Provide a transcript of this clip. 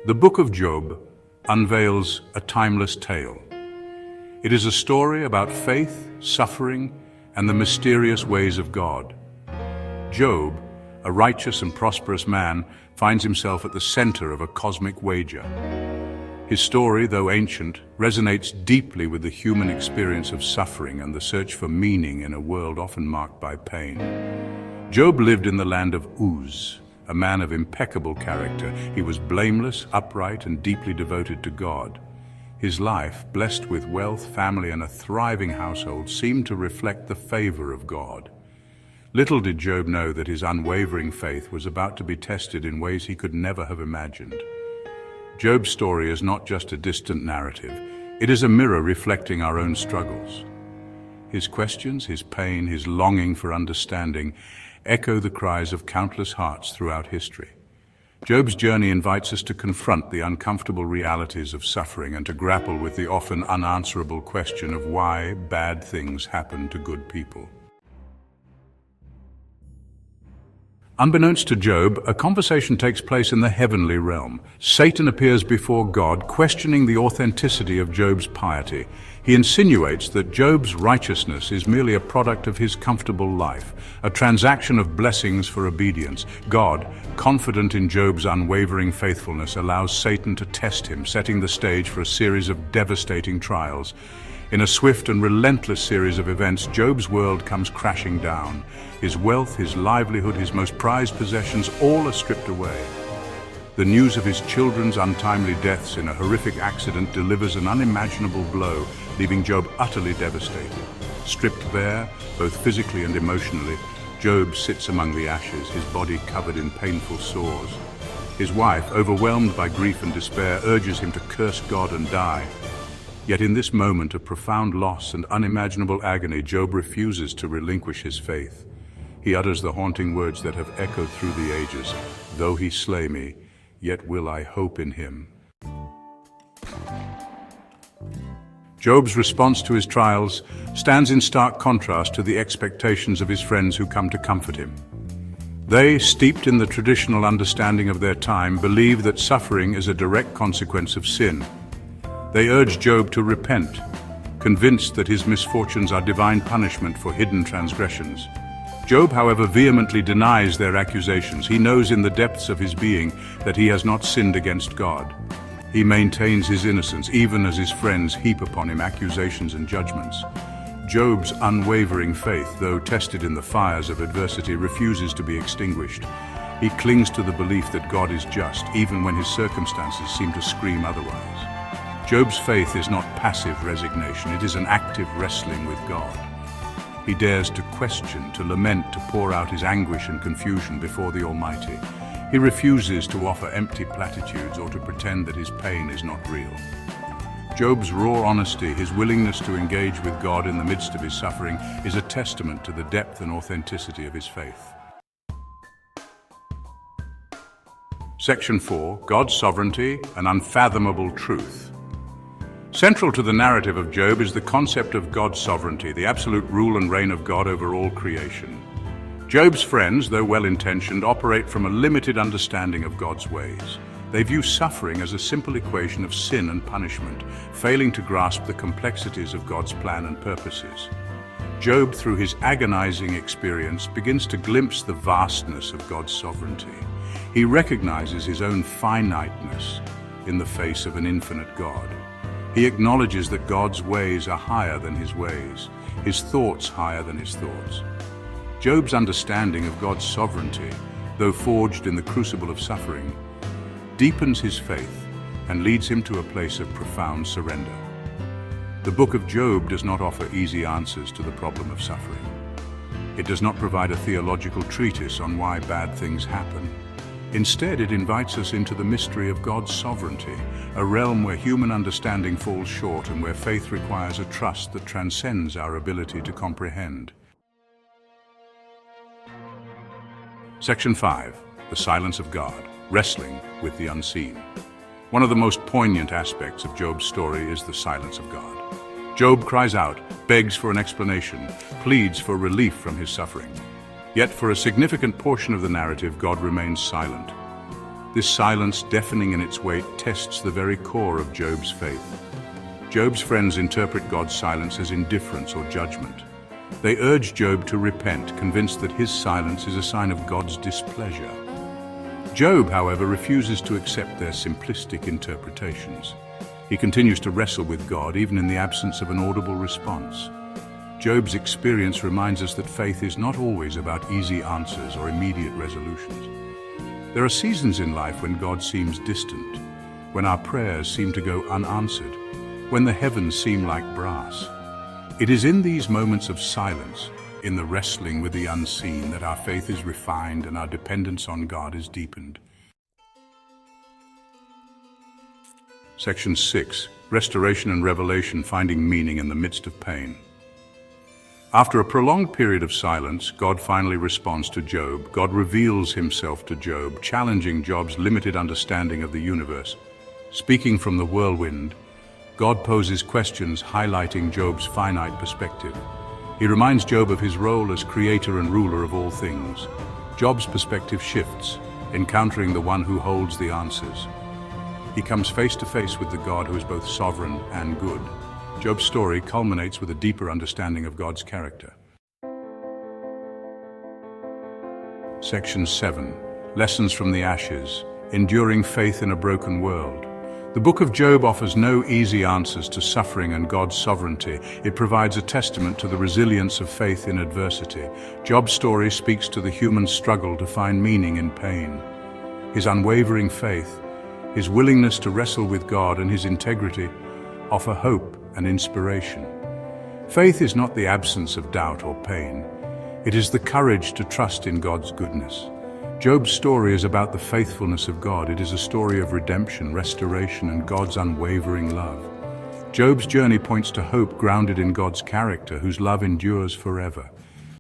The Book of Job unveils a timeless tale. It is a story about faith, suffering, and the mysterious ways of God. Job, a righteous and prosperous man, finds himself at the center of a cosmic wager. His story, though ancient, resonates deeply with the human experience of suffering and the search for meaning in a world often marked by pain. Job lived in the land of Uz, a man of impeccable character. He was blameless, upright, and deeply devoted to God. His life, blessed with wealth, family, and a thriving household, seemed to reflect the favor of God. Little did Job know that his unwavering faith was about to be tested in ways he could never have imagined. Job's story is not just a distant narrative. It is a mirror reflecting our own struggles. His questions, his pain, his longing for understanding echo the cries of countless hearts throughout history. Job's journey invites us to confront the uncomfortable realities of suffering and to grapple with the often unanswerable question of why bad things happen to good people. Unbeknownst to Job, a conversation takes place in the heavenly realm. Satan appears before God, questioning the authenticity of Job's piety. He insinuates that Job's righteousness is merely a product of his comfortable life, a transaction of blessings for obedience. God, confident in Job's unwavering faithfulness, allows Satan to test him, setting the stage for a series of devastating trials. In a swift and relentless series of events, Job's world comes crashing down. His wealth, his livelihood, his most prized possessions, all are stripped away. The news of his children's untimely deaths in a horrific accident delivers an unimaginable blow, leaving Job utterly devastated. Stripped bare, both physically and emotionally, Job sits among the ashes, his body covered in painful sores. His wife, overwhelmed by grief and despair, urges him to curse God and die. Yet in this moment of profound loss and unimaginable agony, Job refuses to relinquish his faith. He utters the haunting words that have echoed through the ages, "Though he slay me, yet will I hope in him." Job's response to his trials stands in stark contrast to the expectations of his friends who come to comfort him. They, steeped in the traditional understanding of their time, believe that suffering is a direct consequence of sin. They urge Job to repent, convinced that his misfortunes are divine punishment for hidden transgressions. Job, however, vehemently denies their accusations. He knows in the depths of his being that he has not sinned against God. He maintains his innocence, even as his friends heap upon him accusations and judgments. Job's unwavering faith, though tested in the fires of adversity, refuses to be extinguished. He clings to the belief that God is just, even when his circumstances seem to scream otherwise. Job's faith is not passive resignation, it is an active wrestling with God. He dares to question, to lament, to pour out his anguish and confusion before the Almighty. He refuses to offer empty platitudes or to pretend that his pain is not real. Job's raw honesty, his willingness to engage with God in the midst of his suffering, is a testament to the depth and authenticity of his faith. Section 4, God's Sovereignty, an Unfathomable Truth. Central to the narrative of Job is the concept of God's sovereignty, the absolute rule and reign of God over all creation. Job's friends, though well-intentioned, operate from a limited understanding of God's ways. They view suffering as a simple equation of sin and punishment, failing to grasp the complexities of God's plan and purposes. Job, through his agonizing experience, begins to glimpse the vastness of God's sovereignty. He recognizes his own finiteness in the face of an infinite God. He acknowledges that God's ways are higher than his ways, his thoughts higher than his thoughts. Job's understanding of God's sovereignty, though forged in the crucible of suffering, deepens his faith and leads him to a place of profound surrender. The book of Job does not offer easy answers to the problem of suffering. It does not provide a theological treatise on why bad things happen. Instead, it invites us into the mystery of God's sovereignty, a realm where human understanding falls short and where faith requires a trust that transcends our ability to comprehend. Section 5, The Silence of God, Wrestling with the Unseen. One of the most poignant aspects of Job's story is the silence of God. Job cries out, begs for an explanation, pleads for relief from his suffering. Yet for a significant portion of the narrative, God remains silent. This silence, deafening in its weight, tests the very core of Job's faith. Job's friends interpret God's silence as indifference or judgment. They urge Job to repent, convinced that his silence is a sign of God's displeasure. Job, however, refuses to accept their simplistic interpretations. He continues to wrestle with God, even in the absence of an audible response. Job's experience reminds us that faith is not always about easy answers or immediate resolutions. There are seasons in life when God seems distant, when our prayers seem to go unanswered, when the heavens seem like brass. It is in these moments of silence, in the wrestling with the unseen, that our faith is refined and our dependence on God is deepened. Section 6. Restoration and revelation, finding meaning in the midst of pain. After a prolonged period of silence, God finally responds to Job. God reveals himself to Job, challenging Job's limited understanding of the universe. Speaking from the whirlwind, God poses questions highlighting Job's finite perspective. He reminds Job of his role as creator and ruler of all things. Job's perspective shifts, encountering the one who holds the answers. He comes face to face with the God who is both sovereign and good. Job's story culminates with a deeper understanding of God's character. Section 7. Lessons from the ashes, enduring faith in a broken world. The book of Job offers no easy answers to suffering and God's sovereignty. It provides a testament to the resilience of faith in adversity. Job's story speaks to the human struggle to find meaning in pain. His unwavering faith, his willingness to wrestle with God, and his integrity offer hope and inspiration. Faith is not the absence of doubt or pain. It is the courage to trust in God's goodness. Job's story is about the faithfulness of God. It is a story of redemption, restoration, and God's unwavering love. Job's journey points to hope grounded in God's character, whose love endures forever.